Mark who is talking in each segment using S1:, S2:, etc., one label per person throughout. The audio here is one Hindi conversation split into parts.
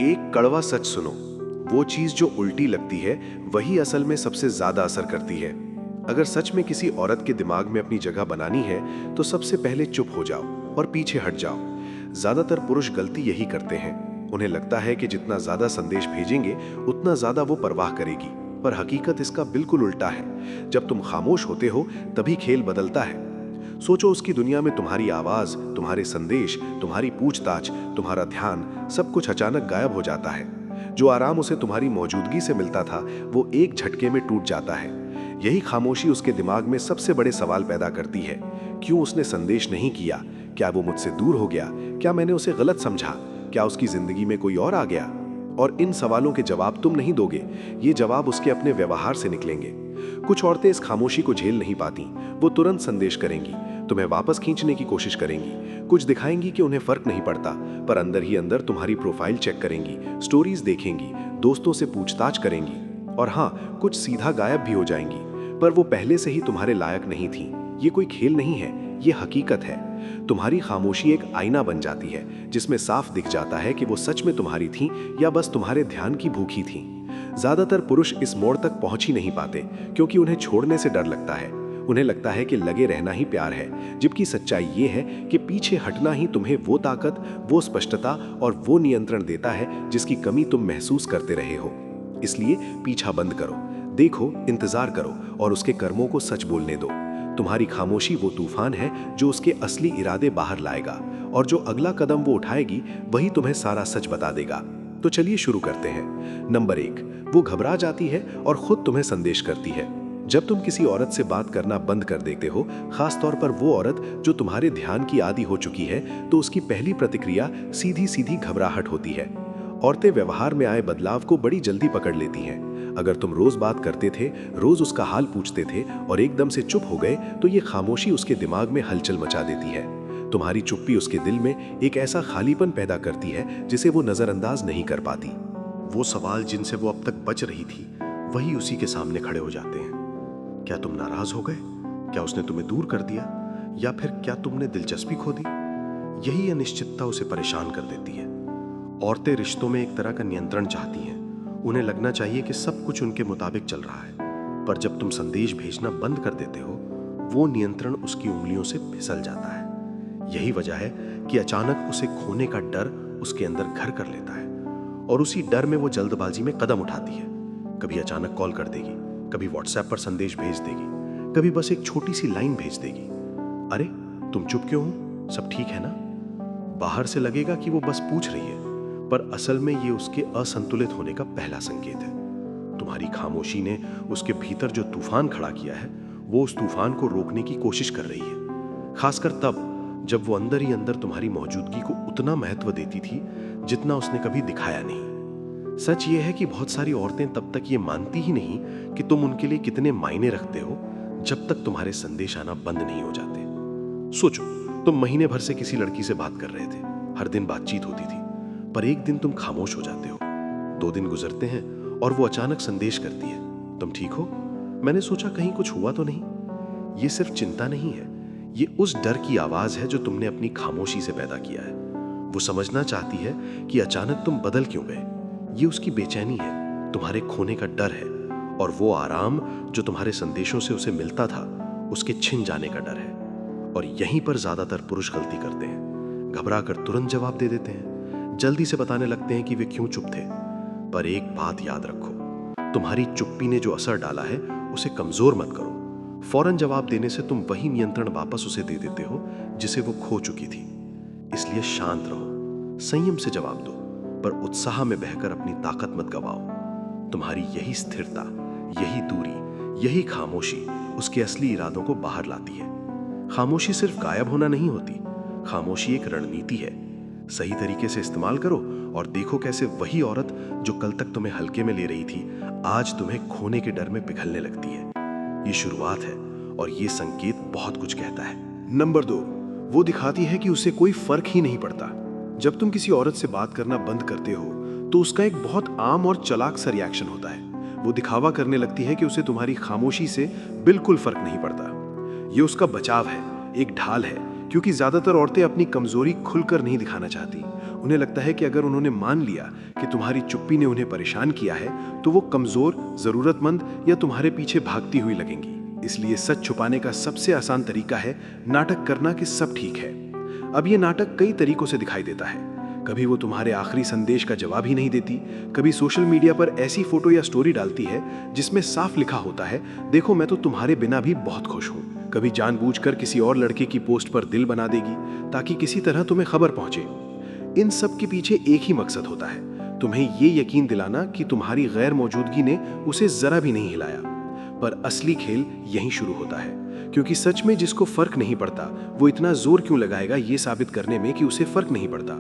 S1: एक कड़वा सच सुनो, वो चीज जो उल्टी लगती है वही असल में सबसे ज्यादा असर करती है। अगर सच में किसी औरत के दिमाग में अपनी जगह बनानी है तो सबसे पहले चुप हो जाओ और पीछे हट जाओ। ज्यादातर पुरुष गलती यही करते हैं। उन्हें लगता है कि जितना ज्यादा संदेश भेजेंगे उतना ज्यादा वो परवाह करेगी, पर हकीकत इसका बिल्कुल उल्टा है। जब तुम खामोश होते हो तभी खेल बदलता है। सोचो, उसकी दुनिया में तुम्हारी आवाज, तुम्हारे संदेश, तुम्हारी पूछताछ, तुम्हारा ध्यान, सब कुछ अचानक गायब हो जाता है। जो आराम उसे तुम्हारी मौजूदगी से मिलता था वो एक झटके में टूट जाता है। यही खामोशी उसके दिमाग में सबसे बड़े सवाल पैदा करती है। क्यों उसने संदेश नहीं किया? क्या वो मुझसे दूर हो गया? क्या मैंने उसे गलत समझा? क्या उसकी जिंदगी में कोई और आ गया? और इन सवालों के जवाब तुम नहीं दोगे, ये जवाब उसके अपने व्यवहार से निकलेंगे। कुछ औरतें इस खामोशी को झेल नहीं पाती। वो तुरंत संदेश करेंगी, तुम्हें वापस खींचने की कोशिश करेंगी, कुछ दिखाएंगी कि उन्हें फर्क नहीं पड़ता, पर अंदर ही अंदर तुम्हारी प्रोफाइल चेक करेंगी, स्टोरीज देखेंगी, दोस्तों से पूछताछ करेंगी, और हाँ, कुछ सीधा गायब भी हो जाएंगी। पर वो पहले से ही तुम्हारे लायक नहीं थी। ये कोई खेल नहीं है, ये हकीकत है। तुम्हारी खामोशी एक आईना बन जाती है जिसमें साफ दिख जाता है कि वो सच में तुम्हारी थी या बस तुम्हारे ध्यान की भूखी थी। ज्यादातर पुरुष इस मोड़ तक पहुंच ही नहीं पाते क्योंकि उन्हें छोड़ने से डर लगता है। उन्हें लगता है कि लगे रहना ही प्यार है, जबकि सच्चाई ये है कि पीछे हटना ही तुम्हें वो ताकत, वो स्पष्टता और वो नियंत्रण देता है जिसकी कमी तुम महसूस करते रहे हो। इसलिए पीछा बंद करो, देखो, इंतजार करो और उसके कर्मों को सच बोलने दो। तुम्हारी खामोशी वो तूफान है जो उसके असली इरादे बाहर लाएगा, और जो अगला कदम वो उठाएगी वही तुम्हें सारा सच बता देगा। तो चलिए शुरू करते हैं। नंबर 1, वो घबरा जाती है और खुद तुम्हें संदेश करती है। जब तुम किसी औरत से बात करना बंद कर देते हो, खास तौर पर वो औरत जो तुम्हारे ध्यान की आदी हो चुकी है, तो उसकी पहली प्रतिक्रिया सीधी सीधी घबराहट होती है। औरतें व्यवहार में आए बदलाव को बड़ी जल्दी पकड़ लेती हैं। अगर तुम रोज बात करते थे, रोज उसका हाल पूछते थे और एकदम से चुप हो गए, तो ये खामोशी उसके दिमाग में हलचल मचा देती है। तुम्हारी चुप्पी उसके दिल में एक ऐसा खालीपन पैदा करती है जिसे वो नजरअंदाज नहीं कर पाती। वो सवाल जिनसे वो अब तक बच रही थी, वही उसी के सामने खड़े हो जाते हैं। क्या तुम नाराज हो गए? क्या उसने तुम्हें दूर कर दिया? या फिर क्या तुमने दिलचस्पी खो दी? यही अनिश्चितता उसे परेशान कर देती है। औरतें रिश्तों में एक तरह का नियंत्रण चाहती हैं। उन्हें लगना चाहिए कि सब कुछ उनके मुताबिक चल रहा है, पर जब तुम संदेश भेजना बंद कर देते हो, वो नियंत्रण उसकी उंगलियों से फिसल जाता है। यही वजह है कि अचानक उसे खोने का डर उसके अंदर घर कर लेता है, और उसी डर में वो जल्दबाजी में कदम उठाती है। कभी अचानक कॉल कर देगी, कभी व्हाट्सएप पर संदेश भेज देगी, कभी बस एक छोटी सी लाइन भेज देगी, अरे तुम चुप क्यों हो, सब ठीक है ना? बाहर से लगेगा कि वो बस पूछ रही है, पर असल में ये उसके असंतुलित होने का पहला संकेत है। तुम्हारी खामोशी ने उसके भीतर जो तूफान खड़ा किया है, वो उस तूफान को रोकने की कोशिश कर रही है, खासकर तब जब वो अंदर ही अंदर तुम्हारी मौजूदगी को उतना महत्व देती थी जितना उसने कभी दिखाया नहीं। सच ये है कि बहुत सारी औरतें तब तक ये मानती ही नहीं कि तुम उनके लिए कितने मायने रखते हो, जब तक तुम्हारे संदेश आना बंद नहीं हो जाते। सोचो, तुम महीने भर से किसी लड़की से बात कर रहे थे, हर दिन बातचीत होती थी, पर एक दिन तुम खामोश हो जाते हो। 2 दिन गुजरते हैं और वो अचानक संदेश करती है, तुम ठीक हो? मैंने सोचा कहीं कुछ हुआ तो नहीं। ये सिर्फ चिंता नहीं है, ये उस डर की आवाज है जो तुमने अपनी खामोशी से पैदा किया है। वो समझना चाहती है कि अचानक तुम बदल क्यों गए। ये उसकी बेचैनी है, तुम्हारे खोने का डर है, और वो आराम जो तुम्हारे संदेशों से उसे मिलता था, उसके छिन जाने का डर है। और यहीं पर ज्यादातर पुरुष गलती करते हैं। घबरा कर तुरंत जवाब दे देते हैं, जल्दी से बताने लगते हैं कि वे क्यों चुप थे। पर एक बात याद रखो, तुम्हारी चुप्पी ने जो असर डाला है उसे कमजोर मत करो। फौरन जवाब देने से तुम वही नियंत्रण वापस उसे दे देते हो जिसे वो खो चुकी थी। इसलिए शांत रहो, संयम से जवाब दो, पर उत्साह में बहकर अपनी ताकत मत गवाओ। तुम्हारी यही स्थिरता, यही दूरी, यही खामोशी उसके असली इरादों को बाहर लाती है। खामोशी सिर्फ गायब होना नहीं होती, खामोशी एक रणनीति है। सही तरीके से इस्तेमाल करो और देखो कैसे वही औरत जो कल तक तुम्हें हल्के में ले रही थी, आज तुम्हें खोने के डर में पिघलने लगती है। ये शुरुआत है और ये संकेत बहुत कुछ कहता है।
S2: नंबर 2, वो दिखाती है कि उसे कोई फर्क ही नहीं पड़ता। जब तुम किसी औरत से बात करना बंद करते हो तो उसका एक बहुत आम और चालाक सा रिएक्शन होता है। वो दिखावा करने लगती है कि उसे तुम्हारी खामोशी से बिल्कुल फर्क नहीं पड़ता। ये उसका बचाव है, एक ढाल है, क्योंकि ज्यादातर औरतें अपनी कमजोरी खुलकर नहीं दिखाना चाहती। उन्हें लगता है कि अगर उन्होंने मान लिया कि तुम्हारी चुप्पी ने उन्हें परेशान किया है तो वो कमजोर, जरूरतमंद या तुम्हारे पीछे भागती हुई लगेंगी। इसलिए सच छुपाने का सबसे आसान तरीका है नाटक करना कि सब ठीक है। अब ये नाटक कई तरीकों से दिखाई देता है। कभी वो तुम्हारे आखिरी संदेश का जवाब ही नहीं देती, कभी सोशल मीडिया पर ऐसी फोटो या स्टोरी डालती है जिसमें साफ लिखा होता है, देखो मैं तो तुम्हारे बिना भी बहुत खुश हूँ। कभी जानबूझकर किसी और लड़के की पोस्ट पर दिल बना देगी ताकि किसी तरह तुम्हें खबर पहुंचे। इन सब के पीछे एक ही मकसद होता है, तुम्हें ये यकीन दिलाना कि तुम्हारी गैर मौजूदगी ने उसे जरा भी नहीं हिलाया। पर असली खेल यहीं शुरू होता है, क्योंकि सच में जिसको फर्क नहीं पड़ता वो इतना जोर क्यों लगाएगा ये साबित करने में कि उसे फर्क नहीं पड़ता।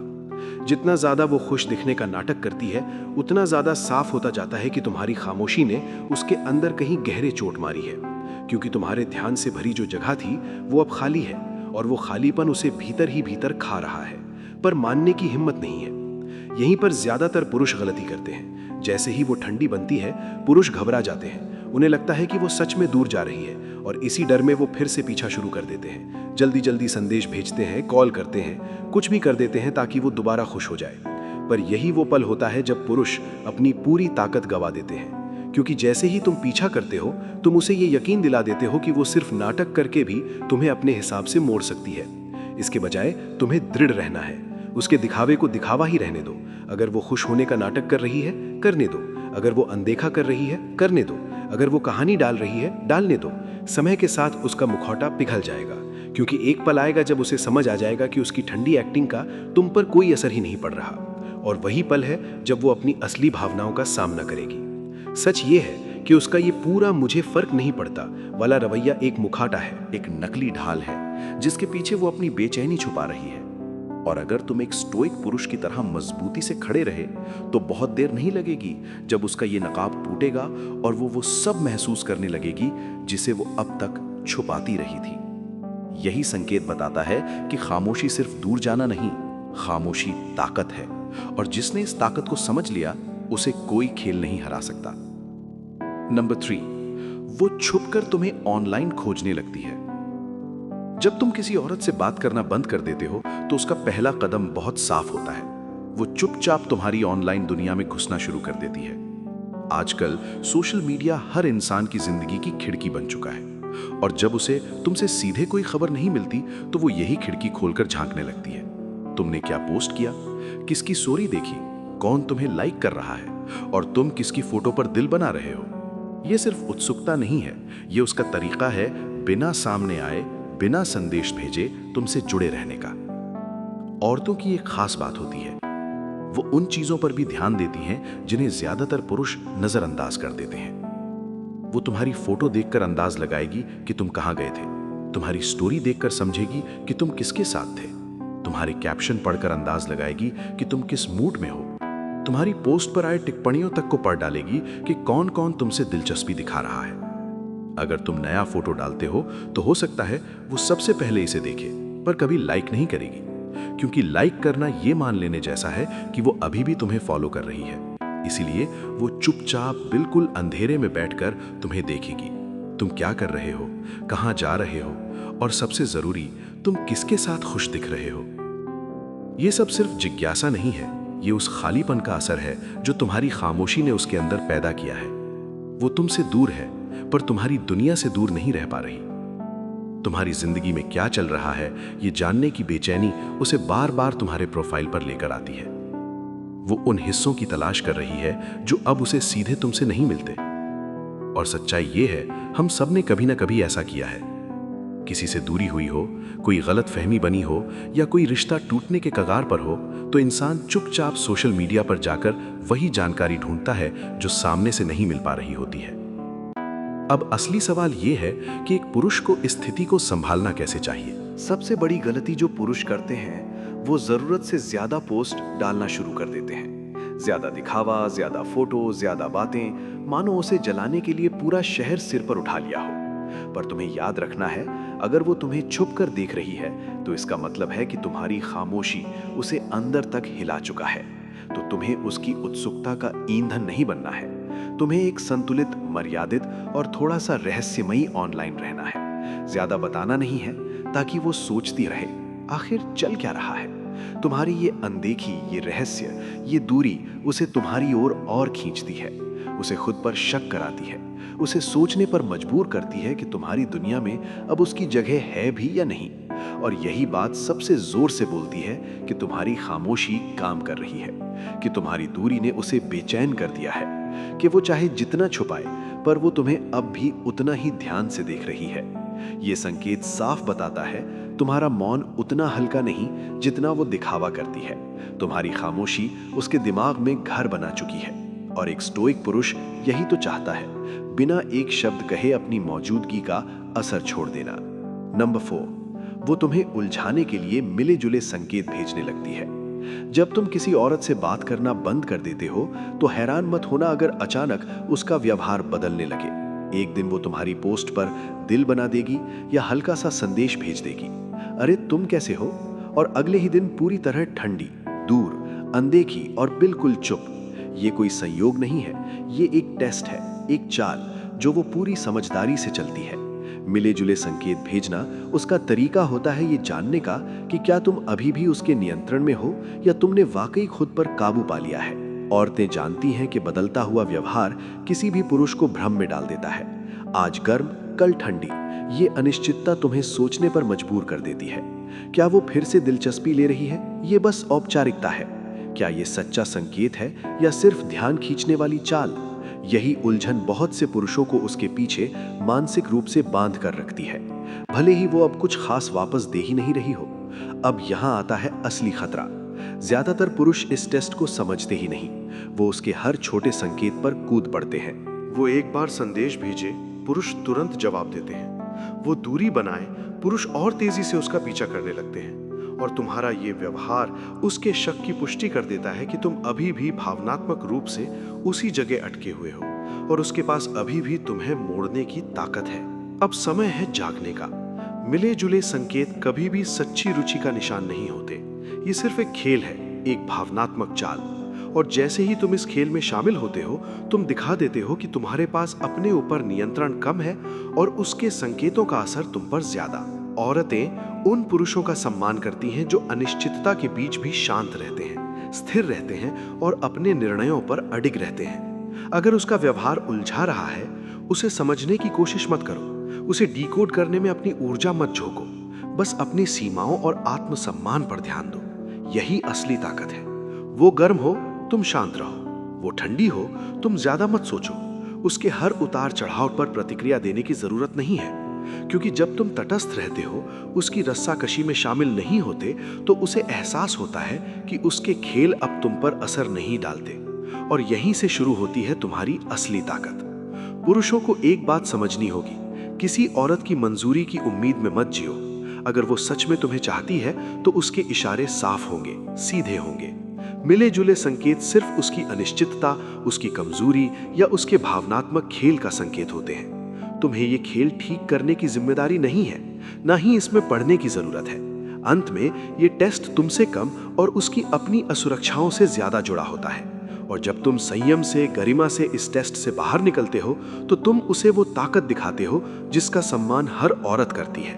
S2: जितना ज्यादा वो खुश दिखने का नाटक करती है, उतना ज्यादा साफ होता जाता है कि तुम्हारी खामोशी ने उसके अंदर कहीं गहरे चोट मारी है। क्योंकि तुम्हारे ध्यान से भरी जो जगह थी वो अब खाली है, और वो खालीपन उसे भीतर ही भीतर खा रहा है, पर मानने की हिम्मत नहीं है। यहीं पर ज्यादातर पुरुष गलती करते हैं। जैसे ही वो ठंडी बनती है, पुरुष घबरा जाते हैं। उन्हें लगता है कि वो सच में दूर जा रही है, और इसी डर में वो फिर से पीछा शुरू कर देते हैं। जल्दी जल्दी संदेश भेजते हैं, कॉल करते हैं, कुछ भी कर देते हैं ताकि वो दोबारा खुश हो जाए। पर यही वो पल होता है जब पुरुष अपनी पूरी ताकत गवा देते हैं, क्योंकि जैसे ही तुम पीछा करते हो, तुम उसे ये यकीन दिला देते हो कि वो सिर्फ नाटक करके भी तुम्हें अपने हिसाब से मोड़ सकती है। इसके बजाय तुम्हें दृढ़ रहना है। उसके दिखावे को दिखावा ही रहने दो। अगर वो खुश होने का नाटक कर रही है, करने दो। अगर वो अनदेखा कर रही है, करने दो। अगर वो कहानी डाल रही है, डालने दो। समय के साथ उसका मुखौटा पिघल जाएगा, क्योंकि एक पल आएगा जब उसे समझ आ जाएगा कि उसकी ठंडी एक्टिंग का तुम पर कोई असर ही नहीं पड़ रहा। और वही पल है जब वो अपनी असली भावनाओं का सामना करेगी। सच ये है कि उसका ये पूरा मुझे फर्क नहीं पड़ता वाला रवैया एक मुखौटा है,
S3: एक नकली ढाल है जिसके पीछे वो अपनी बेचैनी छुपा रही है। और अगर तुम एक स्टोइक पुरुष की तरह मजबूती से खड़े रहे तो बहुत देर नहीं लगेगी जब उसका ये नकाब टूटेगा और वो सब महसूस करने लगेगी जिसे वो अब तक छुपाती रही थी। यही संकेत बताता है कि खामोशी सिर्फ दूर जाना नहीं, खामोशी ताकत है, और जिसने इस ताकत को समझ लिया उसे कोई खेल नहीं हरा सकता। नंबर 3, वो छुपकर तुम्हें ऑनलाइन खोजने लगती है। जब तुम किसी औरत से बात करना बंद कर देते हो तो उसका पहला कदम बहुत साफ होता है। वो चुपचाप तुम्हारी ऑनलाइन दुनिया में घुसना शुरू कर देती है। आजकल सोशल मीडिया हर इंसान की जिंदगी की खिड़की बन चुका है, और जब उसे तुमसे सीधे कोई खबर नहीं मिलती तो वो यही खिड़की खोलकर झांकने लगती है। तुमने क्या पोस्ट किया, किसकी स्टोरी देखी, कौन तुम्हें लाइक कर रहा है, और तुम किसकी फोटो पर दिल बना रहे हो। ये सिर्फ उत्सुकता नहीं है, ये उसका तरीका है बिना सामने आए, बिना संदेश भेजे तुमसे जुड़े रहने का। औरतों की एक खास बात होती है, वो उन चीजों पर भी ध्यान देती हैं जिन्हें ज्यादातर पुरुष नजरअंदाज कर देते हैं। वो तुम्हारी फोटो देखकर अंदाज लगाएगी कि तुम कहां गए थे, तुम्हारी स्टोरी देखकर समझेगी कि तुम किसके साथ थे, तुम्हारे कैप्शन पढ़कर अंदाज लगाएगी कि तुम किस मूड में हो, तुम्हारी पोस्ट पर आए टिप्पणियों तक को पढ़ डालेगी कि कौन कौन तुमसे दिलचस्पी दिखा रहा है। अगर तुम नया फोटो डालते हो तो हो सकता है वो सबसे पहले इसे देखे, पर कभी लाइक नहीं करेगी, क्योंकि लाइक करना ये मान लेने जैसा है कि वो अभी भी तुम्हें फॉलो कर रही है। इसीलिए वो चुपचाप बिल्कुल अंधेरे में बैठकर तुम्हें देखेगी, तुम क्या कर रहे हो, कहां जा रहे हो, और सबसे जरूरी तुम किसके साथ खुश दिख रहे हो। ये सब सिर्फ जिज्ञासा नहीं है, ये उस खालीपन का असर है जो तुम्हारी खामोशी ने उसके अंदर पैदा किया है। वो तुमसे दूर है, पर तुम्हारी दुनिया से दूर नहीं रह पा रही। तुम्हारी जिंदगी में क्या चल रहा है ये जानने की बेचैनी उसे बार बार तुम्हारे प्रोफाइल पर लेकर आती है। वो उन हिस्सों की तलाश कर रही है जो अब उसे सीधे तुमसे नहीं मिलते। और सच्चाई ये है, हम सब ने कभी ना कभी ऐसा किया है। किसी से दूरी हुई हो, कोई गलत फहमी बनी हो, या कोई रिश्ता टूटने के कगार पर हो, तो इंसान चुपचाप सोशल मीडिया पर जाकर वही जानकारी ढूंढता है जो सामने से नहीं मिल पा रही होती है। अब असली सवाल ये है कि एक पुरुष को इस स्थिति को संभालना कैसे चाहिए।
S1: सबसे बड़ी गलती जो पुरुष करते हैं वो जरूरत से ज्यादा पोस्ट डालना शुरू कर देते हैं। ज्यादा दिखावा, ज्यादा फोटो, ज्यादा बातें, मानो उसे जलाने के लिए पूरा शहर सिर पर उठा लिया हो। पर तुम्हें याद रखना है, अगर वो तुम्हें छुप कर देख रही है तो इसका मतलब है कि तुम्हारी खामोशी उसे अंदर तक हिला चुका है। तो तुम्हें उसकी उत्सुकता का ईंधन नहीं बनना है। तुम्हें एक संतुलित, मर्यादित और थोड़ा सा रहस्यमयी ऑनलाइन रहना है। ज्यादा बताना नहीं है ताकि वो सोचती रहे आखिर चल क्या रहा है। तुम्हारी ये अनदेखी, ये रहस्य, ये दूरी उसे तुम्हारी ओर और खींचती है, उसे खुद पर शक कराती है, उसे सोचने पर मजबूर करती है कि तुम्हारी दुनिया में अब उसकी जगह है भी या नहीं। और यही बात सबसे जोर से बोलती है कि तुम्हारी खामोशी काम कर रही है, कि तुम्हारी दूरी ने उसे बेचैन कर दिया है, कि वो चाहे जितना छुपाए पर वो तुम्हें अब भी उतना ही ध्यान से देख रही है। ये संकेत साफ बताता है तुम्हारा मौन उतना हल्का नहीं जितना वो दिखावा करती है। तुम्हारी खामोशी उसके दिमाग में घर बना चुकी है। और एक स्टोइक पुरुष यही तो चाहता है, बिना एक शब्द कहे अपनी मौजूदगी का असर छोड़ देना। नंबर 4, वो तुम्हें उलझाने के लिए मिले जुले संकेत भेजने लगती है। जब तुम किसी औरत से बात करना बंद कर देते हो तो हैरान मत होना अगर अचानक उसका व्यवहार बदलने लगे। एक दिन वो तुम्हारी पोस्ट पर दिल बना देगी या हल्का सा संदेश भेज देगी, अरे तुम कैसे हो, और अगले ही दिन पूरी तरह ठंडी, दूर, अनदेखी और बिल्कुल चुप। ये कोई संयोग नहीं है, ये एक टेस्ट है, एक चाल जो वो पूरी समझदारी से चलती है। मिले जुले संकेत भेजना उसका तरीका होता है ये जानने का कि क्या तुम अभी भी उसके नियंत्रण में हो या तुमने वाकई खुद पर काबू पा लिया है। औरतें जानती हैं कि बदलता हुआ व्यवहार किसी भी पुरुष को भ्रम में डाल देता है। आज गर्म, कल ठंडी, ये अनिश्चितता तुम्हें सोचने पर मजबूर कर देती है। क्या वो फिर से दिलचस्पी ले रही है, ये बस औपचारिकता है? क्या ये सच्चा संकेत है या सिर्फ ध्यान खींचने वाली चाल? यही उलझन बहुत से पुरुषों को उसके पीछे मानसिक रूप से बांध कर रखती है, भले ही वो अब कुछ खास वापस दे ही नहीं रही हो। अब यहाँ आता है असली खतरा। ज्यादातर पुरुष इस टेस्ट को समझते ही नहीं, वो उसके हर छोटे संकेत पर कूद पड़ते हैं।
S2: वो एक बार संदेश भेजे, पुरुष तुरंत जवाब देते हैं। वो दूरी बनाए, पुरुष और तेजी से उसका पीछा करने लगते हैं। और तुम्हारा ये व्यवहार उसके शक की पुष्टि कर देता है कि तुम अभी भी भावनात्मक रूप से उसी जगह अटके हुए हो और उसके पास अभी भी तुम्हें मोड़ने की ताकत है। अब समय है जागने का। मिले जुले संकेत कभी भी सच्ची रुचि का निशान नहीं होते। ये सिर्फ एक खेल है, एक भावनात्मक चाल। और जैसे ही तुम इस खेल में शामिल होते हो, तुम दिखा देते हो कि तुम्हारे पास अपने ऊपर नियंत्रण कम है और उसके संकेतों का असर तुम पर ज्यादा। औरतें उन पुरुषों का सम्मान करती हैं जो अनिश्चितता के बीच भी शांत रहते हैं, स्थिर रहते हैं और अपने निर्णयों पर अडिग रहते हैं। अगर उसका व्यवहार उलझा रहा है, उसे समझने की कोशिश मत करो, उसे डिकोड करने में अपनी ऊर्जा मत झोंको, बस अपनी सीमाओं और आत्मसम्मान पर ध्यान दो। यही असली ताकत है। वो गर्म हो, तुम शांत रहो। वो ठंडी हो, तुम ज्यादा मत सोचो। उसके हर उतार चढ़ाव पर प्रतिक्रिया देने की जरूरत नहीं है, क्योंकि जब तुम तटस्थ रहते हो, उसकी रस्साकशी में शामिल नहीं होते, तो उसे एहसास होता है कि उसके खेल अब तुम पर असर नहीं डालते। और यहीं से शुरू होती है तुम्हारी असली ताकत। पुरुषों को एक बात समझनी होगी, किसी औरत की मंजूरी की उम्मीद में मत जियो। अगर वो सच में तुम्हें चाहती है तो उसके इशारे साफ होंगे, सीधे होंगे। मिले जुले संकेत सिर्फ उसकी अनिश्चितता, उसकी कमजोरी या उसके भावनात्मक खेल का संकेत होते हैं। तुम्हें ये खेल ठीक करने की जिम्मेदारी नहीं है, ना ही इसमें पढ़ने की जरूरत है। अंत में ये टेस्ट तुमसे कम और उसकी अपनी असुरक्षाओं से ज्यादा जुड़ा होता है। और जब तुम संयम से, गरिमा से इस टेस्ट से बाहर निकलते हो, तो तुम उसे वो ताकत दिखाते हो जिसका सम्मान हर औरत करती है,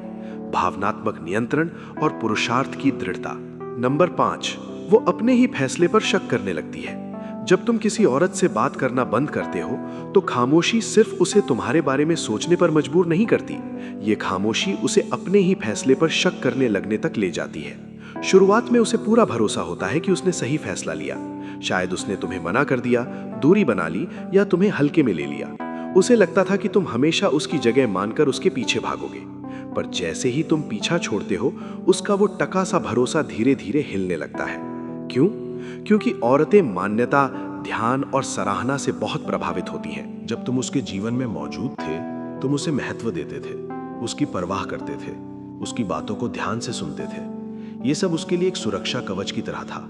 S2: भावनात्मक नियंत्रण और पुरुषार्थ की दृढ़ता। नंबर 5, वो अपने ही फैसले पर शक करने लगती है। जब तुम किसी औरत से बात करना बंद करते हो, तो खामोशी सिर्फ उसे तुम्हारे बारे में सोचने पर मजबूर नहीं करती, ये खामोशी उसे अपने ही फैसले पर शक करने लगने तक ले जाती है। शुरुआत में उसे पूरा भरोसा होता है कि उसने सही फैसला लिया। शायद उसने तुम्हें मना कर दिया, दूरी बना ली या तुम्हें हल्के में ले लिया। उसे लगता था कि तुम हमेशा उसकी जगह मानकर उसके पीछे भागोगे। पर जैसे ही तुम पीछा छोड़ते हो, उसका वो टका सा भरोसा धीरे धीरे हिलने लगता है। क्यों? क्योंकि औरतें मान्यता, ध्यान और सराहना से बहुत प्रभावित होती हैं। जब तुम उसके जीवन में मौजूद थे, तुम उसे महत्व देते थे, उसकी परवाह करते थे, उसकी बातों को ध्यान से सुनते थे। ये सब उसके लिए एक सुरक्षा कवच की तरह था।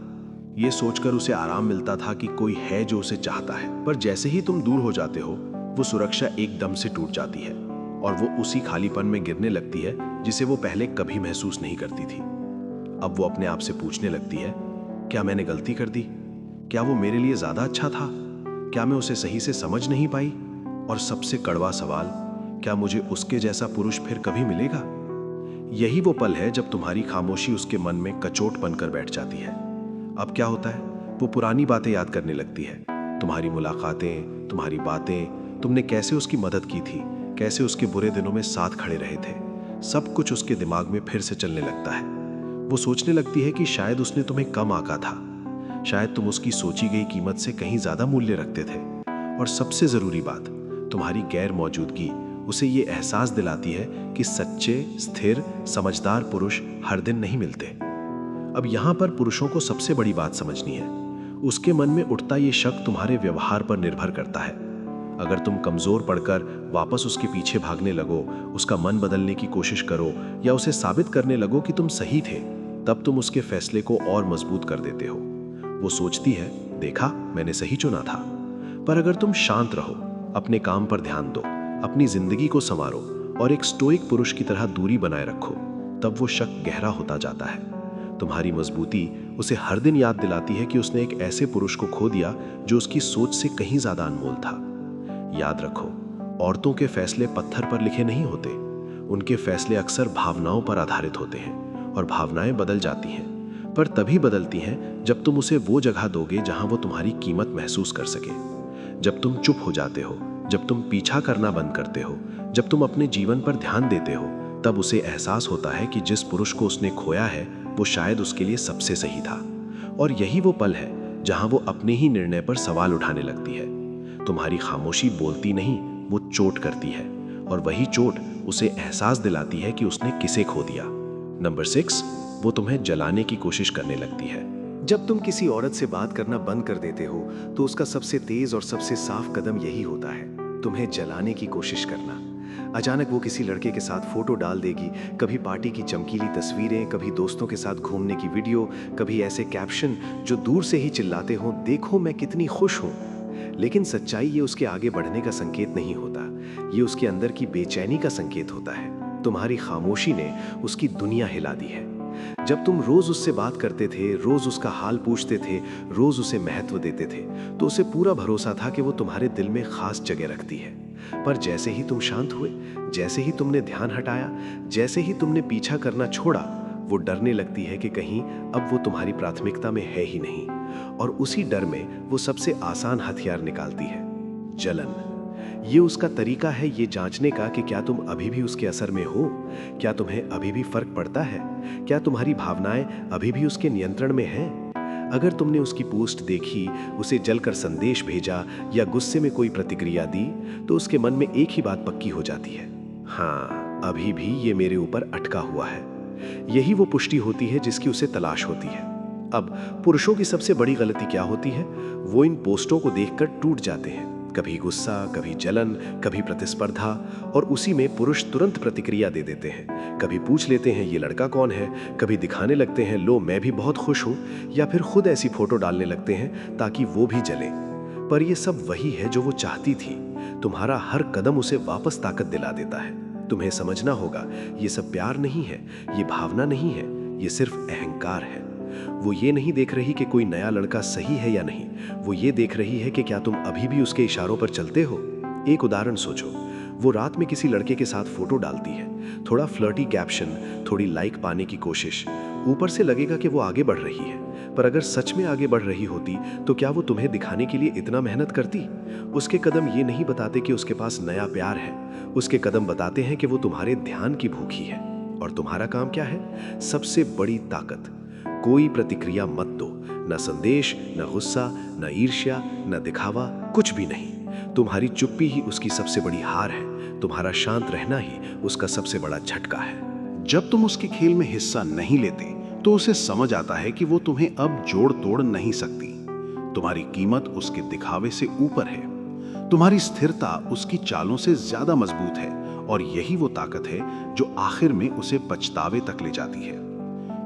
S2: ये सोचकर उसे आराम मिलता था कि कोई है जो उसे चाहता है। पर जैसे ही तुम दूर हो जाते हो, वो सुरक्षा एकदम से टूट जाती है और वो उसी खालीपन में गिरने लगती है जिसे वो पहले कभी महसूस नहीं करती थी। अब वो अपने आप से पूछने लगती है, क्या मैंने गलती कर दी? क्या वो मेरे लिए ज्यादा अच्छा था? क्या मैं उसे सही से समझ नहीं पाई? और सबसे कड़वा सवाल, क्या मुझे उसके जैसा पुरुष फिर कभी मिलेगा? यही वो पल है जब तुम्हारी खामोशी उसके मन में कचोट बनकर बैठ जाती है। अब क्या होता है, वो पुरानी बातें याद करने लगती है, तुम्हारी मुलाकातें, तुम्हारी बातें, तुमने कैसे उसकी मदद की थी, कैसे उसके बुरे दिनों में साथ खड़े रहे थे। सब कुछ उसके दिमाग में फिर से चलने लगता है। वो सोचने लगती है कि शायद उसने तुम्हें कम आंका था, शायद तुम उसकी सोची गई कीमत से कहीं ज्यादा मूल्य रखते थे। और सबसे जरूरी बात, तुम्हारी गैर मौजूदगी उसे ये एहसास दिलाती है कि सच्चे, स्थिर, समझदार पुरुष हर दिन नहीं मिलते। अब यहाँ पर पुरुषों को सबसे बड़ी बात समझनी है। उसके मन में उठता ये शक तुम्हारे व्यवहार पर निर्भर करता है। अगर तुम कमजोर पड़कर वापस उसके पीछे भागने लगो, उसका मन बदलने की कोशिश करो या उसे साबित करने लगो कि तुम सही थे, तब तुम उसके फैसले को और मजबूत कर देते हो। वो सोचती है, देखा, मैंने सही चुना था। पर अगर तुम शांत रहो, अपने काम पर ध्यान दो, अपनी जिंदगी को संवारो और एक स्टोइक पुरुष की तरह दूरी बनाए रखो, तब वो शक गहरा होता जाता है। तुम्हारी मजबूती उसे हर दिन याद दिलाती है कि उसने एक ऐसे पुरुष को खो दिया जो उसकी सोच से कहीं ज्यादा अनमोल था। याद रखो, औरतों के फैसले पत्थर पर लिखे नहीं होते। उनके फैसले अक्सर भावनाओं पर आधारित होते हैं और भावनाएं बदल जाती हैं, पर तभी बदलती हैं जब तुम उसे वो जगह दोगे जहां वो तुम्हारी कीमत महसूस कर सके। जब तुम चुप हो जाते हो, जब तुम पीछा करना बंद करते हो, जब तुम अपने जीवन पर ध्यान देते हो, तब उसे एहसास होता है कि जिस पुरुष को उसने खोया है वो शायद उसके लिए सबसे सही था। और यही वो पल है जहां वो अपने ही निर्णय पर सवाल उठाने लगती है। तुम्हारी खामोशी बोलती नहीं, वो चोट करती है, और वही चोट उसे एहसास दिलाती है कि उसने किसे खो दिया। नंबर 6, वो तुम्हें जलाने की कोशिश करने लगती है।
S1: जब तुम किसी औरत से बात करना बंद कर देते हो तो उसका सबसे तेज और सबसे साफ कदम यही होता है, तुम्हें जलाने की कोशिश करना। अचानक वो किसी लड़के के साथ फोटो डाल देगी, कभी पार्टी की चमकीली तस्वीरें, कभी दोस्तों के साथ घूमने की वीडियो, कभी ऐसे कैप्शन जो दूर से ही चिल्लाते हो, देखो मैं कितनी खुश हूँ। लेकिन सच्चाई ये उसके आगे बढ़ने का संकेत नहीं होता, ये उसके अंदर की बेचैनी का संकेत होता है। तुम्हारी खामोशी ने उसकी दुनिया हिला दी है। जब तुम रोज उससे बात करते थे, रोज उसका हाल पूछते थे, रोज उसे महत्व देते थे, तो उसे पूरा भरोसा था कि वो तुम्हारे दिल में खास जगह रखती है। पर जैसे ही तुम शांत हुए, जैसे ही तुमने ध्यान हटाया, जैसे ही तुमने पीछा करना छोड़ा, वो डरने लगती है कि कहीं अब वो तुम्हारी प्राथमिकता में है ही नहीं। और उसी डर में वो सबसे आसान हथियार निकालती है, जलन। ये उसका तरीका है ये जांचने का कि क्या तुम अभी भी उसके असर में हो, क्या तुम्हें अभी भी फर्क पड़ता है, क्या तुम्हारी भावनाएं अभी भी उसके नियंत्रण में हैं। अगर तुमने उसकी पोस्ट देखी, उसे जलकर संदेश भेजा या गुस्से में कोई प्रतिक्रिया दी, तो उसके मन में एक ही बात पक्की हो जाती है, हाँ, अभी भी ये मेरे ऊपर अटका हुआ है। यही वो पुष्टि होती है जिसकी उसे तलाश होती है। अब पुरुषों की सबसे बड़ी गलती क्या होती है, वो इन पोस्टों को देखकर टूट जाते हैं। कभी गुस्सा, कभी जलन, कभी प्रतिस्पर्धा, और उसी में पुरुष तुरंत प्रतिक्रिया दे देते हैं। कभी पूछ लेते हैं ये लड़का कौन है, कभी दिखाने लगते हैं लो मैं भी बहुत खुश हूँ, या फिर खुद ऐसी फोटो डालने लगते हैं ताकि वो भी जले। पर ये सब वही है जो वो चाहती थी। तुम्हारा हर कदम उसे वापस ताकत दिला देता है। तुम्हें समझना होगा, ये सब प्यार नहीं है, ये भावना नहीं है, ये सिर्फ अहंकार है। वो ये नहीं देख रही कि कोई नया लड़का सही है या नहीं, वो ये देख रही है कि क्या तुम अभी भी उसके इशारों पर चलते हो। एक उदाहरण सोचो, वो रात में किसी लड़के के साथ फोटो डालती है, थोड़ा फ्लर्टी कैप्शन, थोड़ी लाइक पाने की कोशिश। ऊपर से लगेगा कि वो आगे बढ़ रही है, पर अगर सच में आगे बढ़ रही होती तो क्या वो तुम्हें दिखाने के लिए इतना मेहनत करती। उसके कदम ये नहीं बताते कि उसके पास नया प्यार है, उसके कदम बताते हैं कि वो तुम्हारे ध्यान की भूखी है। और तुम्हारा काम क्या है, सबसे बड़ी ताकत, कोई प्रतिक्रिया मत दो, न संदेश, न गुस्सा, न ईर्ष्या, न दिखावा, कुछ भी नहीं। तुम्हारी चुप्पी ही उसकी सबसे बड़ी हार है, तुम्हारा शांत रहना ही उसका सबसे बड़ा झटका है।
S2: जब तुम उसके खेल में हिस्सा नहीं लेते तो उसे समझ आता है कि वो तुम्हें अब जोड़ तोड़ नहीं सकती। तुम्हारी कीमत उसके दिखावे से ऊपर है, तुम्हारी स्थिरता उसकी चालों से ज्यादा मजबूत है, और यही वो ताकत है जो आखिर में उसे पछतावे तक ले जाती है।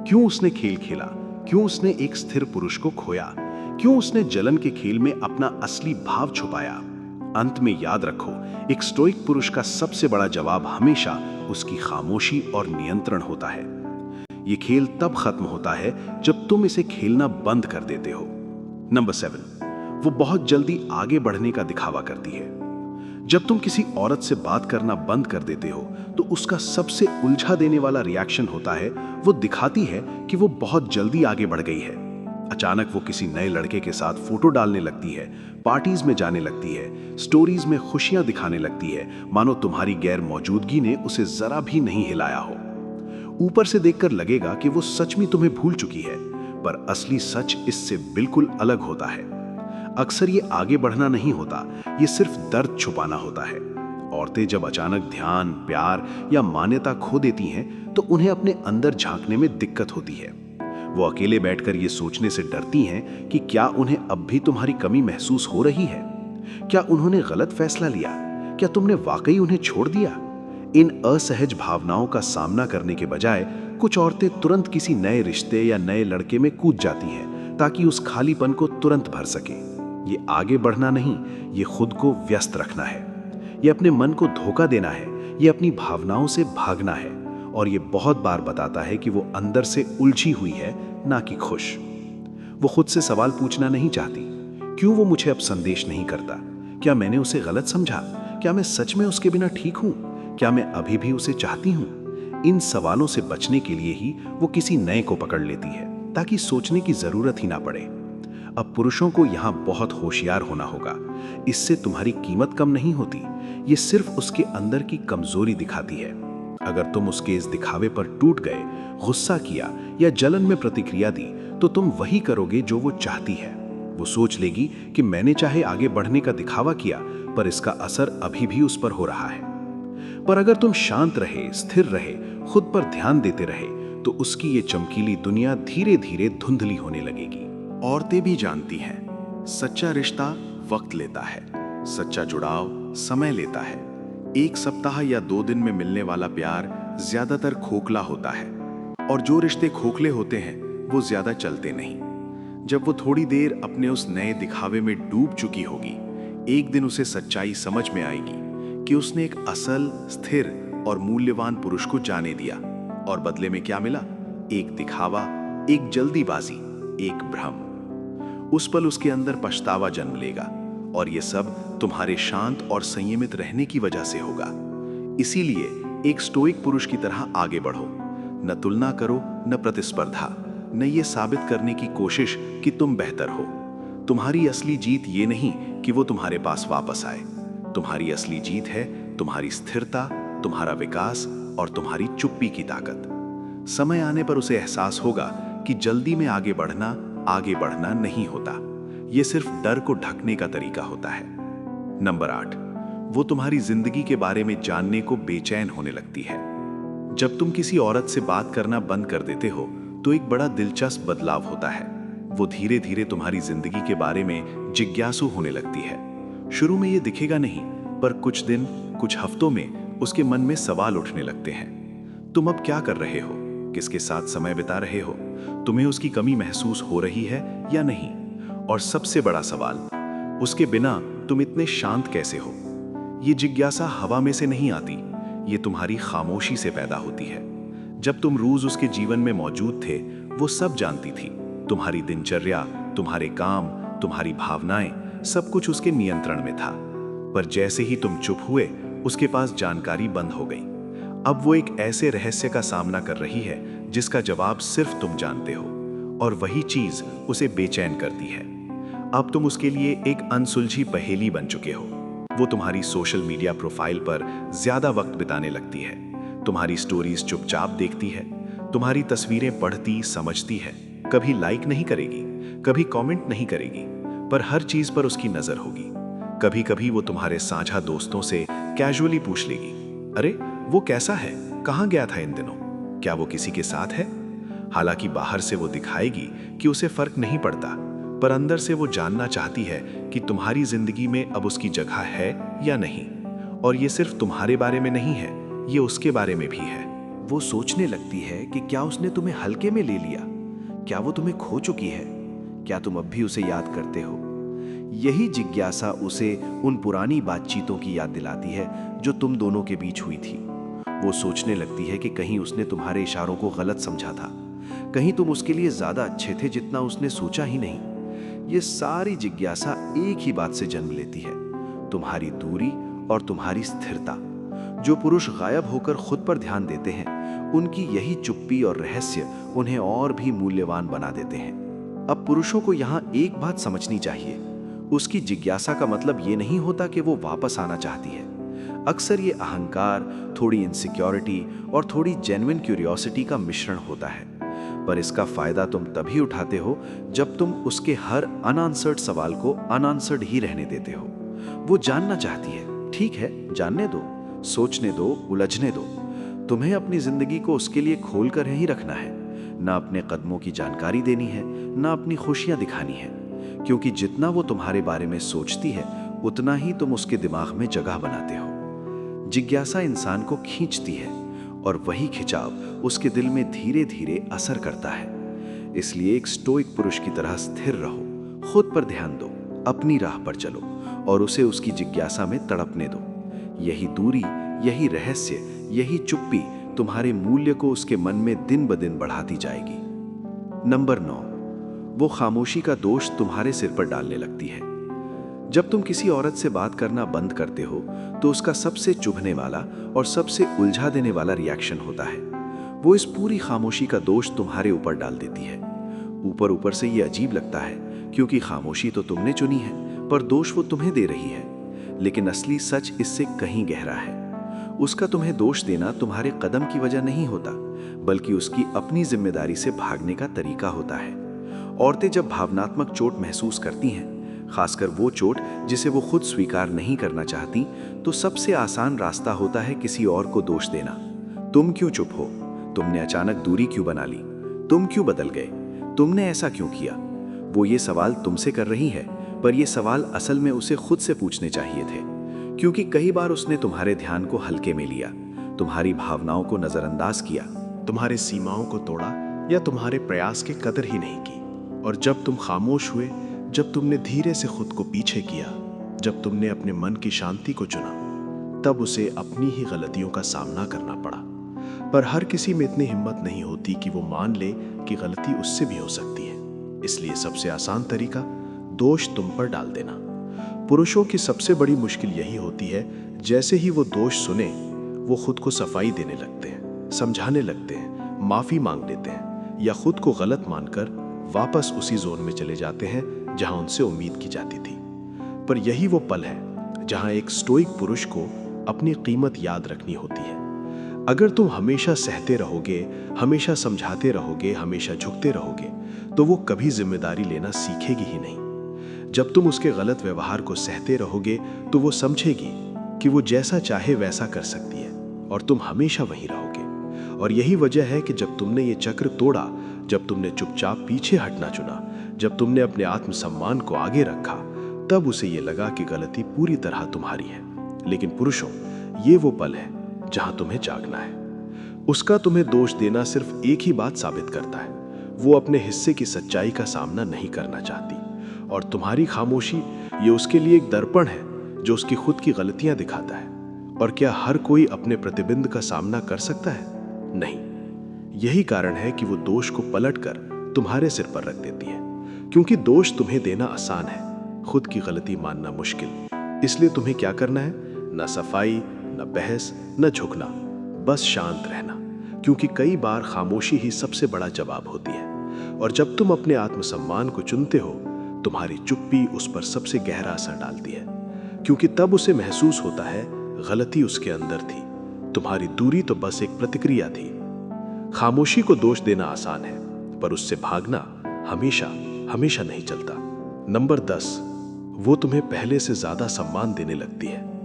S2: क्यों उसने खेल खेला, क्यों उसने एक स्थिर पुरुष को खोया, क्यों उसने जलन के खेल में अपना असली भाव छुपाया। अंत में याद रखो, एक स्टोइक पुरुष का सबसे बड़ा जवाब हमेशा उसकी खामोशी और नियंत्रण होता है। ये खेल तब खत्म होता है जब तुम इसे खेलना बंद कर देते हो। नंबर 7, वो बहुत जल्दी आगे बढ़ने का दिखावा करती है। जब तुम किसी औरत से बात करना बंद कर देते हो तो उसका सबसे उलझा देने वाला रिएक्शन होता है, वो दिखाती है कि वो बहुत जल्दी आगे बढ़ गई है। अचानक वो किसी नए लड़के के साथ फोटो डालने लगती है, पार्टीज में जाने लगती है, स्टोरीज में खुशियां दिखाने लगती है, मानो तुम्हारी गैर मौजूदगी ने उसे जरा भी नहीं हिलाया हो। ऊपर से देखकर लगेगा कि वो सच में तुम्हें भूल चुकी है, पर असली सच इससे बिल्कुल अलग होता है। अक्सर ये आगे बढ़ना नहीं होता, ये सिर्फ दर्द छुपाना होता है। औरतें जब अचानक ध्यान, प्यार या मान्यता खो देती हैं तो उन्हें अपने अंदर झांकने में दिक्कत होती है। वो अकेले बैठकर ये सोचने से डरती हैं कि क्या उन्हें अब भी तुम्हारी कमी महसूस हो रही है, क्या उन्होंने गलत फैसला लिया, क्या तुमने वाकई उन्हें छोड़ दिया। इन असहज भावनाओं का सामना करने के बजाय कुछ औरतें तुरंत किसी नए रिश्ते या नए लड़के में कूद जाती हैं ताकि उस खालीपन को तुरंत भर सके। ये आगे बढ़ना नहीं, ये खुद को व्यस्त रखना है, ये अपने मन को धोखा देना है, ये अपनी भावनाओं से भागना है। और ये बहुत बार बताता है कि वो अंदर से उलझी हुई है, ना कि खुश। वो खुद से सवाल पूछना नहीं चाहती, क्यों वो मुझे अब संदेश नहीं करता? क्या मैंने उसे गलत समझा? क्या मैं सच में उसके बिना ठीक हूं? क्या मैं अभी भी उसे चाहती हूं? इन सवालों से बचने के लिए ही वो किसी नए को पकड़ लेती है, ताकि सोचने की जरूरत ही ना पड़े। अब पुरुषों को यहां बहुत होशियार होना होगा। इससे तुम्हारी कीमत कम नहीं होती, ये सिर्फ उसके अंदर की कमजोरी दिखाती है। अगर तुम उसके इस दिखावे पर टूट गए, गुस्सा किया या जलन में प्रतिक्रिया दी, तो तुम वही करोगे जो वो चाहती है। वो सोच लेगी कि मैंने चाहे आगे बढ़ने का दिखावा किया, पर इसका असर अभी भी उस पर हो रहा है। पर अगर तुम शांत रहे, स्थिर रहे, खुद पर ध्यान देते रहे, तो उसकी ये चमकीली दुनिया धीरे धीरे धुंधली होने लगेगी। औरतें भी जानती हैं, सच्चा रिश्ता वक्त लेता है, सच्चा जुड़ाव समय लेता है। एक सप्ताह या 2 दिन में मिलने वाला प्यार ज्यादातर खोखला होता है, और जो रिश्ते खोखले होते हैं वो ज्यादा चलते नहीं। जब वो थोड़ी देर अपने उस नए दिखावे में डूब चुकी होगी, एक दिन उसे सच्चाई समझ में आएगी कि उसने एक असल, स्थिर और मूल्यवान पुरुष को जाने दिया, और बदले में क्या मिला? एक दिखावा, एक जल्दीबाजी, एक भ्रम। उस पल उसके अंदर पछतावा जन्म लेगा, और ये सब तुम्हारे शांत और संयमित रहने की वजह से होगा। इसीलिए एक स्टोइक पुरुष की तरह आगे बढ़ो। न तुलना करो, न प्रतिस्पर्धा, न ये साबित करने की कोशिश कि तुम बेहतर हो। तुम्हारी असली जीत ये नहीं कि वो तुम्हारे पास वापस आए। तुम्हारी असली जीत है तुम्हारी स्थिरता, तुम्हारा विकास और तुम्हारी चुप्पी की ताकत। समय आने पर उसे एहसास होगा कि जल्दी में आगे बढ़ना नहीं होता, ये सिर्फ डर को ढकने का तरीका होता है। नंबर 8, वो तुम्हारी जिंदगी के बारे में जानने को बेचैन होने लगती है। जब तुम किसी औरत से बात करना बंद कर देते हो तो एक बड़ा दिलचस्प बदलाव होता है। वो धीरे धीरे तुम्हारी जिंदगी के बारे में जिज्ञासु होने लगती है। शुरू में ये दिखेगा नहीं, पर कुछ दिन, कुछ हफ्तों में उसके मन में सवाल उठने लगते हैं। तुम अब क्या कर रहे हो? किसके साथ समय बिता रहे हो? तुम्हें उसकी कमी महसूस हो रही है या नहीं? और सबसे बड़ा सवाल, उसके बिना तुम इतने शांत कैसे हो? ये जिज्ञासा हवा में से नहीं आती, ये तुम्हारी खामोशी से पैदा होती है। जब तुम रोज उसके जीवन में मौजूद थे, वो सब जानती थी। तुम्हारी दिनचर्या, तुम्हारे काम, तुम्हारी भावनाएं, सब कुछ उसके नियंत्रण में था। पर जैसे ही तुम चुप हुए, उसके पास जानकारी बंद हो गई। अब वो एक ऐसे रहस्य का सामना कर रही है जिसका जवाब सिर्फ तुम जानते हो, और वही चीज उसे बेचैन करती है। अब तुम उसके लिए एक अनसुलझी पहेली बन चुके हो। वो तुम्हारी सोशल मीडिया प्रोफाइल पर ज्यादा वक्त बिताने लगती है, तुम्हारी स्टोरीज चुपचाप देखती है, तुम्हारी तस्वीरें पढ़ती समझती है। कभी लाइक नहीं करेगी, कभी कमेंट नहीं करेगी, पर हर चीज पर उसकी नजर होगी। कभी कभी वो तुम्हारे साझा दोस्तों से कैजुअली पूछ लेगी, अरे वो कैसा है, कहाँ गया था इन दिनों, क्या वो किसी के साथ है? हालांकि बाहर से वो दिखाएगी कि उसे फर्क नहीं पड़ता, पर अंदर से वो जानना चाहती है कि तुम्हारी जिंदगी में अब उसकी जगह है या नहीं। और ये सिर्फ तुम्हारे बारे में नहीं है, ये उसके बारे में भी है।
S3: वो सोचने लगती है कि क्या उसने तुम्हें हल्के में ले लिया, क्या वो तुम्हें खो चुकी है, क्या तुम अब भी उसे याद करते हो? यही जिज्ञासा उसे उन पुरानी बातचीतों की याद दिलाती है जो तुम दोनों के बीच हुई थी। वो सोचने लगती है कि कहीं उसने तुम्हारे इशारों को गलत समझा था, कहीं तुम उसके लिए ज्यादा अच्छे थे जितना उसने सोचा ही नहीं। ये सारी जिज्ञासा एक ही बात से जन्म लेती है, तुम्हारी दूरी और तुम्हारी स्थिरता। जो पुरुष गायब होकर खुद पर ध्यान देते हैं, उनकी यही चुप्पी और रहस्य उन्हें और भी मूल्यवान बना देते हैं। अब पुरुषों को यहाँ एक बात समझनी चाहिए, उसकी जिज्ञासा का मतलब ये नहीं होता कि वो वापस आना चाहती है। अक्सर ये अहंकार, थोड़ी इनसिक्योरिटी और थोड़ी जेन्युइन क्यूरियोसिटी का मिश्रण होता है। पर इसका फायदा तुम तभी उठाते हो जब तुम उसके हर अनआंसर्ड सवाल को अनआंसर्ड ही रहने देते हो। वो जानना चाहती है, ठीक है, जानने दो, सोचने दो, उलझने दो। तुम्हें अपनी जिंदगी को उसके लिए खोल कर ही रखना है, ना अपने कदमों की जानकारी देनी है, ना अपनी खुशियां दिखानी है। क्योंकि जितना वो तुम्हारे बारे में सोचती है, उतना ही तुम उसके दिमाग में जगह बनाते हो। जिज्ञासा इंसान को खींचती है और वही खिंचाव उसके दिल में धीरे धीरे असर करता है। इसलिए एक स्टोइक पुरुष की तरह स्थिर रहो, खुद पर ध्यान दो, अपनी राह पर चलो और उसे उसकी जिज्ञासा में तड़पने दो। यही दूरी, यही रहस्य, यही चुप्पी तुम्हारे मूल्य को उसके मन में दिन ब दिन बढ़ाती जाएगी। नंबर 9, वो खामोशी का दोष तुम्हारे सिर पर डालने लगती है। जब तुम किसी औरत से बात करना बंद करते हो तो उसका सबसे चुभने वाला और सबसे उलझा देने वाला रिएक्शन होता है। वो इस पूरी खामोशी का दोष तुम्हारे ऊपर डाल देती है। ऊपर ऊपर से ये अजीब लगता है क्योंकि खामोशी तो तुमने चुनी है, पर दोष वो तुम्हें दे रही है। लेकिन असली सच इससे कहीं गहरा है। उसका तुम्हें दोष देना तुम्हारे कदम की वजह नहीं होता, बल्कि उसकी अपनी जिम्मेदारी से भागने का तरीका होता है। औरतें जब भावनात्मक चोट महसूस करती हैं, खासकर वो चोट जिसे वो खुद स्वीकार नहीं करना चाहती, तो सबसे आसान रास्ता होता है किसी और को दोष देना। तुम क्यों चुप हो? तुमने अचानक दूरी क्यों बना ली? तुम क्यों बदल गए? तुमने ऐसा क्यों किया? वो ये सवाल तुमसे कर रही है, पर ये सवाल असल में उसे खुद से पूछने चाहिए थे। क्योंकि कई बार उसने तुम्हारे ध्यान को हल्के में लिया, तुम्हारी भावनाओं को नजरअंदाज किया,
S2: तुम्हारे सीमाओं को तोड़ा या तुम्हारे प्रयास की कदर ही नहीं की। और जब तुम खामोश हुए, जब तुमने धीरे से खुद को पीछे किया, जब तुमने अपने मन की शांति को चुना, तब उसे अपनी ही गलतियों का सामना करना पड़ा। पर हर किसी में इतनी हिम्मत नहीं होती कि वो मान ले कि गलती उससे भी हो सकती है। इसलिए सबसे आसान तरीका दोष तुम पर डाल देना। पुरुषों की सबसे बड़ी मुश्किल यही होती है, जैसे ही वो दोष सुने, वो खुद को सफाई देने लगते हैं, समझाने लगते हैं, माफी मांग लेते हैं या खुद को गलत मानकर वापस उसी जोन में चले जाते हैं जहां उनसे उम्मीद की जाती थी। पर यही वो पल है जहां एक स्टोइक पुरुष को अपनी कीमत याद रखनी होती है। अगर तुम हमेशा सहते रहोगे, हमेशा समझाते रहोगे, हमेशा झुकते रहोगे, तो वो कभी जिम्मेदारी लेना सीखेगी ही नहीं। जब तुम उसके गलत व्यवहार को सहते रहोगे तो वो समझेगी कि वो जैसा चाहे वैसा कर सकती है और तुम हमेशा वहीं रहोगे। और यही वजह है कि जब तुमने ये चक्र तोड़ा, जब तुमने चुपचाप पीछे हटना चुना, जब तुमने अपने आत्मसम्मान को आगे रखा, तब उसे ये लगा कि गलती पूरी तरह तुम्हारी है। लेकिन पुरुषों, ये वो पल है जहां तुम्हें जागना है। उसका तुम्हें दोष देना सिर्फ एक ही बात साबित करता है, वो अपने हिस्से की सच्चाई का सामना नहीं करना चाहती। और तुम्हारी खामोशी ये उसके लिए एक दर्पण है जो उसकी खुद की गलतियां दिखाता है। और क्या हर कोई अपने प्रतिबिंब का सामना कर सकता है? नहीं। यही कारण है कि वो दोष को पलटकर तुम्हारे सिर पर रख देती है। क्योंकि दोष तुम्हें देना आसान है, खुद की गलती मानना मुश्किल। इसलिए तुम्हें क्या करना है? न सफाई, न बहस, न झुकना, बस शांत रहना। क्योंकि कई बार खामोशी ही सबसे बड़ा जवाब होती है। और जब तुम अपने आत्मसम्मान को चुनते हो, तुम्हारी चुप्पी उस पर सबसे गहरा असर डालती है। क्योंकि तब उसे महसूस होता है गलती उसके अंदर थी, तुम्हारी दूरी तो बस एक प्रतिक्रिया थी। खामोशी को दोष देना आसान है, पर उससे भागना हमेशा हमेशा नहीं चलता। नंबर 10, वो तुम्हें पहले से ज्यादा सम्मान देने लगती है।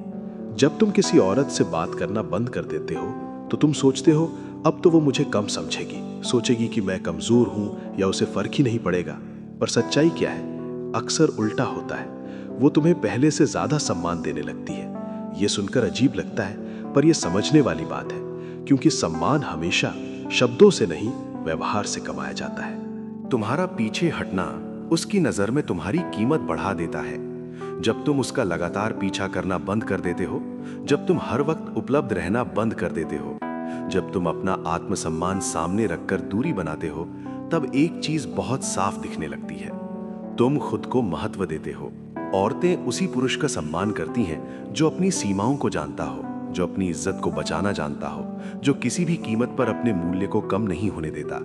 S2: जब तुम किसी औरत से बात करना बंद कर देते हो तो तुम सोचते हो अब तो वो मुझे कम समझेगी, सोचेगी कि मैं कमजोर हूं या उसे फर्क ही नहीं पड़ेगा। पर सच्चाई क्या है? अक्सर उल्टा होता है, वो तुम्हें पहले से ज्यादा सम्मान देने लगती है। ये सुनकर अजीब लगता है, पर यह समझने वाली बात है, क्योंकि सम्मान हमेशा शब्दों से नहीं, व्यवहार से कमाया जाता है।
S1: तुम्हारा पीछे हटना उसकी नजर में तुम्हारी कीमत बढ़ा देता है। जब तुम उसका लगातार पीछा करना बंद कर देते हो, जब तुम हर वक्त उपलब्ध रहना बंद कर देते हो, जब तुम अपना आत्मसम्मान सामने रखकर दूरी बनाते हो, तब एक चीज बहुत साफ दिखने लगती है। तुम खुद को महत्व देते हो,
S3: औरतें उसी पुरुष का सम्मान करती हैं जो अपनी सीमाओं को जानता हो, जो अपनी इज्जत को बचाना जानता हो, जो किसी भी कीमत पर अपने मूल्य को कम नहीं होने देता।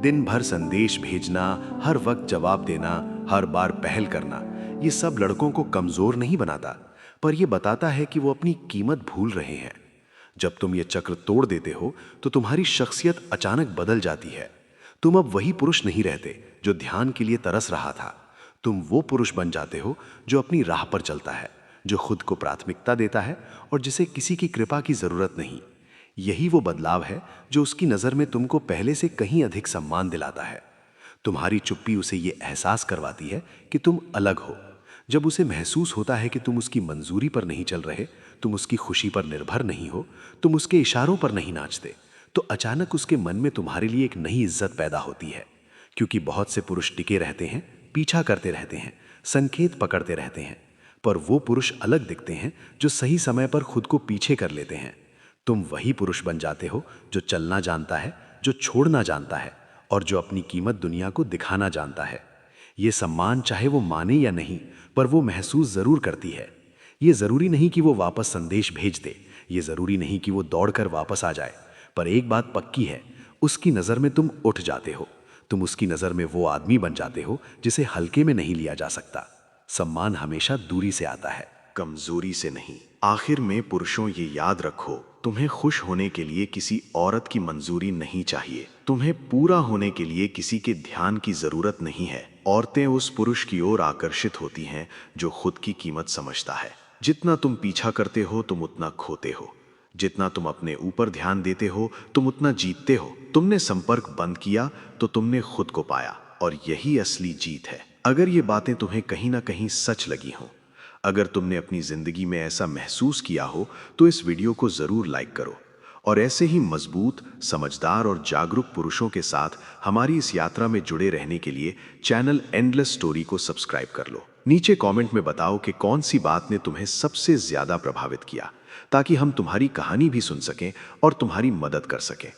S3: दिन भर संदेश भेजना, हर वक्त जवाब देना, हर बार पहल करना, ये सब लड़कों को कमजोर नहीं बनाता, पर यह बताता है कि वो अपनी कीमत भूल रहे हैं। जब तुम ये चक्र तोड़ देते हो तो तुम्हारी शख्सियत अचानक बदल जाती है। तुम अब वही पुरुष नहीं रहते जो ध्यान के लिए तरस रहा था। तुम वो पुरुष बन जाते हो जो अपनी राह पर चलता है, जो खुद को प्राथमिकता देता है और जिसे किसी की कृपा की जरूरत नहीं। यही वो बदलाव है जो उसकी नजर में तुमको पहले से कहीं अधिक सम्मान दिलाता है। तुम्हारी चुप्पी उसे ये एहसास करवाती है कि तुम अलग हो। जब उसे महसूस होता है कि तुम उसकी मंजूरी पर नहीं चल रहे, तुम उसकी खुशी पर निर्भर नहीं हो, तुम उसके इशारों पर नहीं नाचते, तो अचानक उसके मन में तुम्हारे लिए एक नई इज्जत पैदा होती है। क्योंकि बहुत से पुरुष टिके रहते हैं, पीछा करते रहते हैं, संकेत पकड़ते रहते हैं, पर वो पुरुष अलग दिखते हैं जो सही समय पर खुद को पीछे कर लेते हैं। तुम वही पुरुष बन जाते हो जो चलना जानता है, जो छोड़ना जानता है और जो अपनी कीमत दुनिया को दिखाना जानता है। ये सम्मान चाहे वो माने या नहीं, पर वो महसूस जरूर करती है। ये जरूरी नहीं कि वो वापस संदेश भेज दे, ये जरूरी नहीं कि वो दौड़कर वापस आ जाए, पर एक बात पक्की है, उसकी नज़र में तुम उठ जाते हो। तुम उसकी नज़र में वो आदमी बन जाते हो जिसे हल्के में नहीं लिया जा सकता। सम्मान हमेशा दूरी से आता है,
S2: कमजोरी से नहीं। आखिर में पुरुषों, ये याद रखो, तुम्हें खुश होने के लिए किसी औरत की मंजूरी नहीं चाहिए। तुम्हें पूरा होने के लिए किसी के ध्यान की जरूरत नहीं है। औरतें उस पुरुष की ओर आकर्षित होती हैं जो खुद की कीमत समझता है। जितना तुम पीछा करते हो तुम उतना खोते हो, जितना तुम अपने ऊपर ध्यान देते हो तुम उतना जीतते हो। तुमने संपर्क बंद किया तो तुमने खुद को पाया, और यही असली जीत है। अगर ये बातें तुम्हें कहीं ना कहीं सच लगी हों, अगर तुमने अपनी जिंदगी में ऐसा महसूस किया हो, तो इस वीडियो को जरूर लाइक करो और ऐसे ही मजबूत, समझदार और जागरूक पुरुषों के साथ हमारी इस यात्रा में जुड़े रहने के लिए चैनल एंडलेस स्टोरी को सब्सक्राइब कर लो। नीचे कमेंट में बताओ कि कौन सी बात ने तुम्हें सबसे ज्यादा प्रभावित किया, ताकि हम तुम्हारी कहानी भी सुन सकें और तुम्हारी मदद कर सकें।